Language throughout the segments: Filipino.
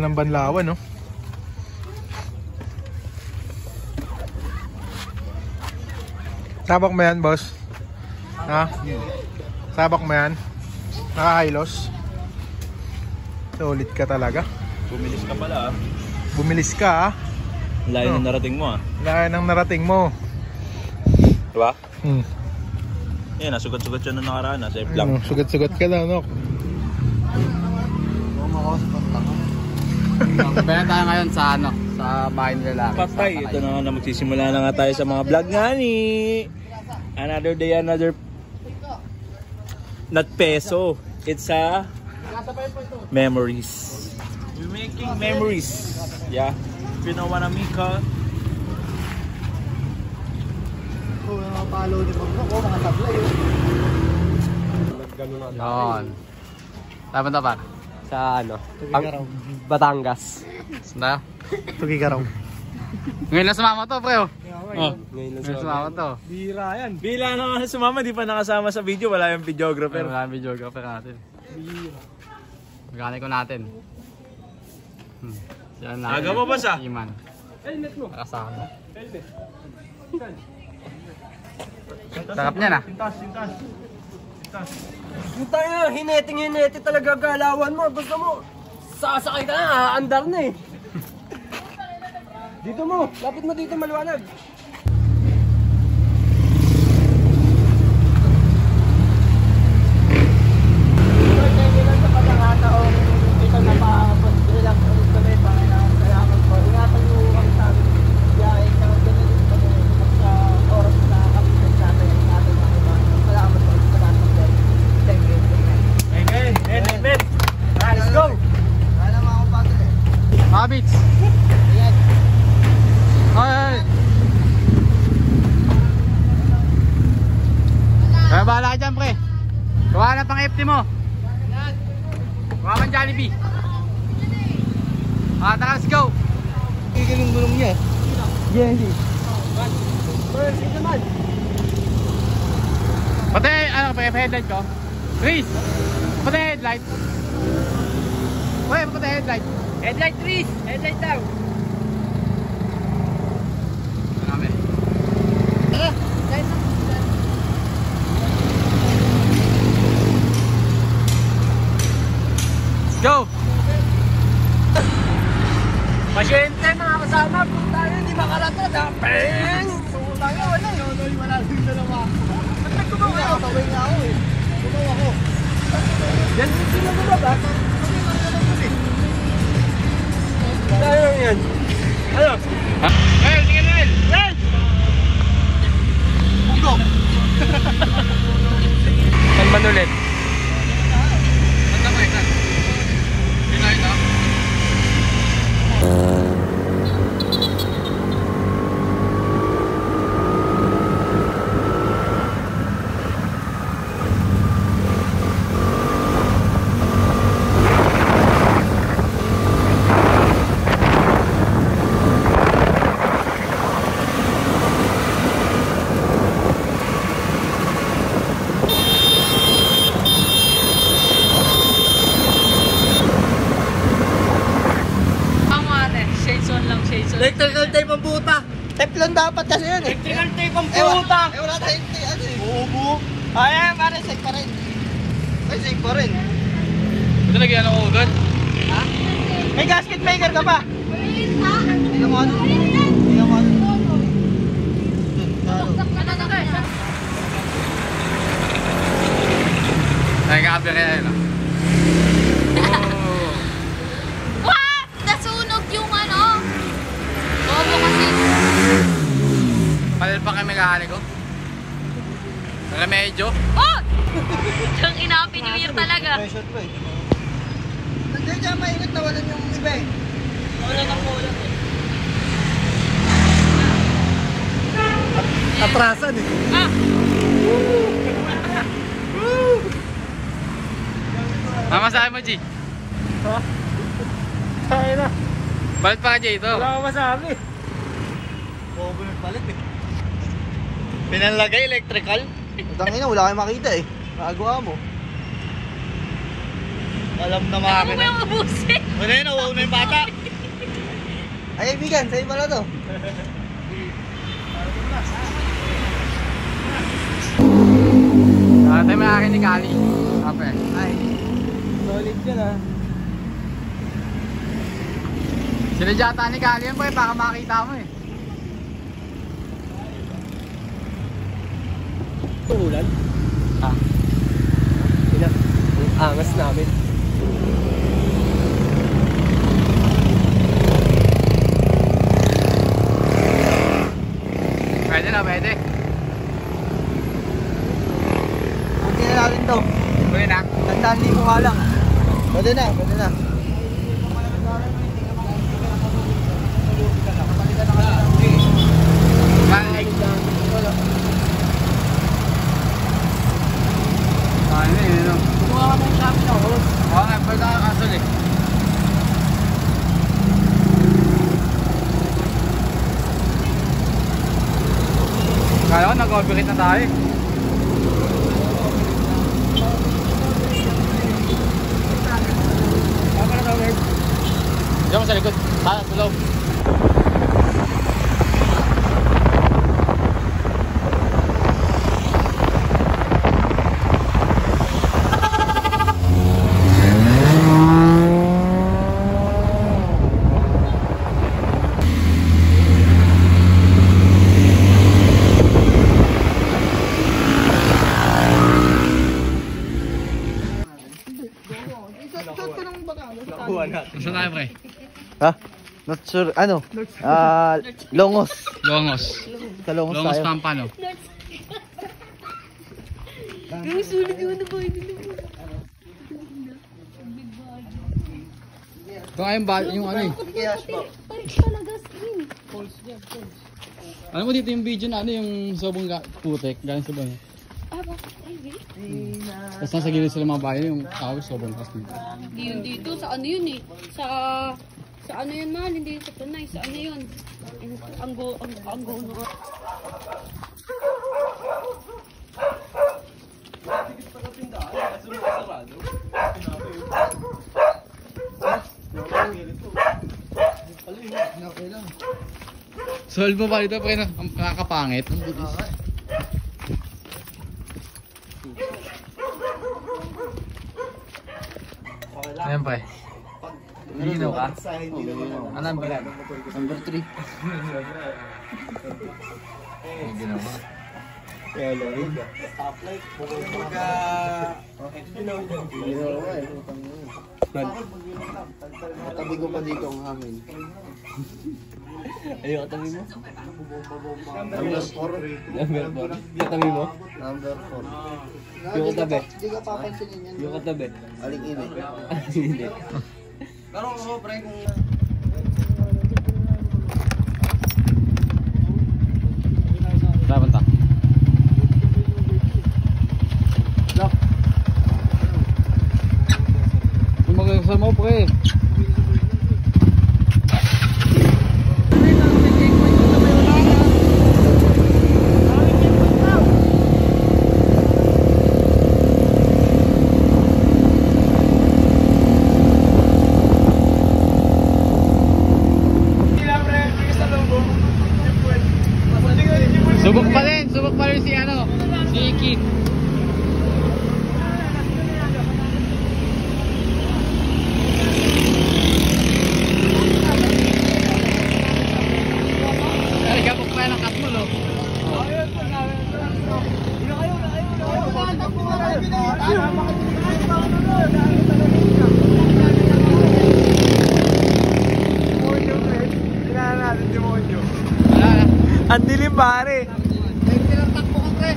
Ng Banlawan, no? Sabak mo yan, boss? Ha? Sabak mo yan? Naka-hilos? Solid ka talaga. Bumilis ka pala, ah. Bumilis ka, ah. Layo ng narating mo, ah. Layo ng narating mo. Diba? Yan, nasugat-sugat siya nung nakaraan, ah. Safe lang. Sugat-sugat ka daw, no? Kaya tayo ngayon sa ano, sa bahay nila lang. Patay, ito na nga na magsisimula na nga tayo sa mga vlog nga ni. Another day, another not peso. It's a memories. We're making memories. Yeah. If you know what I mean, ka. Mga palo ni Pagno, mga tablay. Yun. Dapat na pa? Sa ano? Batangas. Saan? Tugigaraw. Ngayon lang sumama to, pre. Ngayon lang Sumama to. Bira yan. Bila na sumama, di pa nakasama sa video. Wala yung videographer. Wala yung videographer natin. Mekaniko natin. Aga mo ba sa? Iman. Helmet mo. Nakasama. Helmet. Sarap niya na. Sintas. Yung tayo, hineti talaga galawan mo. Gusto mo, sasakay ka na, andar na eh. Dito mo, lapit mo dito maliwanag. Habits. Ay. Kaya bahala ka dyan, pre. Gawa na pang FT mo. Gawa man Jollibee. Tara, let's go. Gulong niya. Hindi. Pati, ano, headlight ko. Chris, pati headlight. Uy, pati headlight. Headlight Chris, headlight daw. Marami. Let's go! Pasyente mga kasama, kung tayo hindi makalatad ha. Peng! Tulang nga, wala yun. Wala yung dalawa. Ba't nagtumaw kayo? Taway nga ako eh. Tumaw ako. Yan, sila mo ba? Tayo yan. Ano? Well, sige na, Well! Well! Pugo! Saan man ulit? Saan na ba ito? Ito. Electrical tape ang buta. Teflon dapat kasi yun eh. Electrical tape ang buta. Wala tayong tape. Ano eh? Buo. Ay, pare, safe pa rin. Ay, safe pa rin. Ito lagyan ako agad. Ha? May gasket maker ka ba? Tingnan mo ano. Ay, kaabir kaya yun. What? Nasunog yung ano? Bobo kasi. Palil pa kami kahali ko. Remedyo. Oh! Yung ina-happy New Year talaga. Pressure pa eh. Nandiyan dyan mainit na walan yung iba eh. Wala ng kulang eh. Atrasan eh. Masahe mo, G. Ha? Kaya na. Balit pa ka, G, ito. Wala ko masabi. Bobo yung palit eh. Pinanlagay electrical. Tangina, wala kayong makita eh. Nakagawa mo. Alam na Ako makina. ba yung ubusin? Wala yun, wow na yung bata. Ay, ibigan, sa'yo pala to. Tayo mo akin ni Kali. Ape. Ay, solid yun ah. Sinadyata ni Kali yan po eh, baka makita mo eh. Ulan? Ha? Angas namin. Pwede na, pwede. Kunti na natin to. Pwede na. Tandaan libo nga lang. Pwede na, pwede na. Ano yun, ano? Kumuha ka ng shopping ako. Oo nga, pwede ka kasal eh. Kala ko nag-overheat na tayo. Diyan mo sa likod. Sa loob. Saan tayo, pre? Ha? Not sure, ano? Longos. Longos. Sa Longos Longos tayo. Pampano. Yung sulit yung ano ba? Ito nga yung ano eh. Parik talaga skin. Alam mo dito yung video na ano yung sobrang putek galing sa bahay. Ah, bakit? Ay, wait. Tapos nasa gilid sila mga bahay yung tao sobrang kas dito. Hindi yun dito. Sa ano yun eh? Sa ano yun mahal? Hindi yun sa tunay. Sa ano yun? Ang go. Solve mo ba dito pre nakakapangit? Ayan pre. Lino ka? Ano number? Number 3. Ginawa. Kaya Lorin. Katabi ko pa dito ang hangin. Ayun, katabi mo? Number 4. Number 4. Katabi mo? Number 4. Yung katabi? Hindi ka papansinin yan. Yung katabi? Aling ini. Hindi. Pero ako, pre, kung... Saan punta? Kung mag-usap mo pre. Subok pa rin si ano, si Kid. Ay, gabok pa yan ang kat mo, no? Ang dilim pare. 20 lang takbo ka, pre.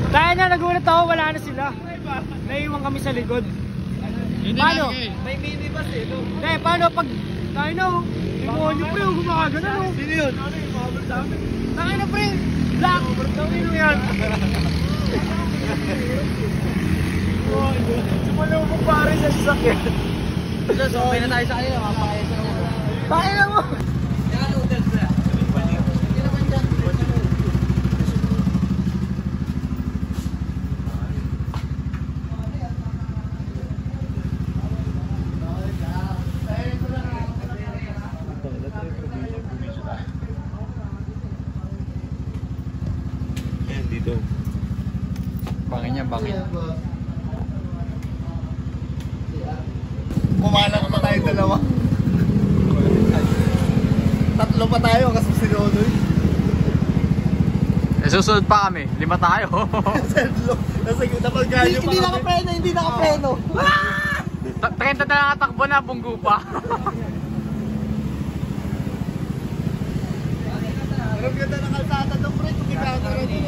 Kaya na, nagulat ako, wala na sila. Naiwan kami sa likod. Paano? May minibus eh. Hindi, paano pag tayo na, demonyo pre, gumagana no? Sino yun? Tayo na pre, black, tawin mo yan. Sumalubog pare sa sasakyan. So, okay na tayo sa kanila, mapakaya sa kanila. Tayo na mo. dito. Bangin yan, bangin. Pumalang pa tayo dalawa. Tatlo pa tayo kasi si Nonoy. Eh, susunod pa kami. 5 tayo. Kasi napagganyo pa kami. Hindi nakapreno. 30 na lang atakbo na, bunggo pa. Ang ganda ng kalsada ng pre, kung ikaw na rin.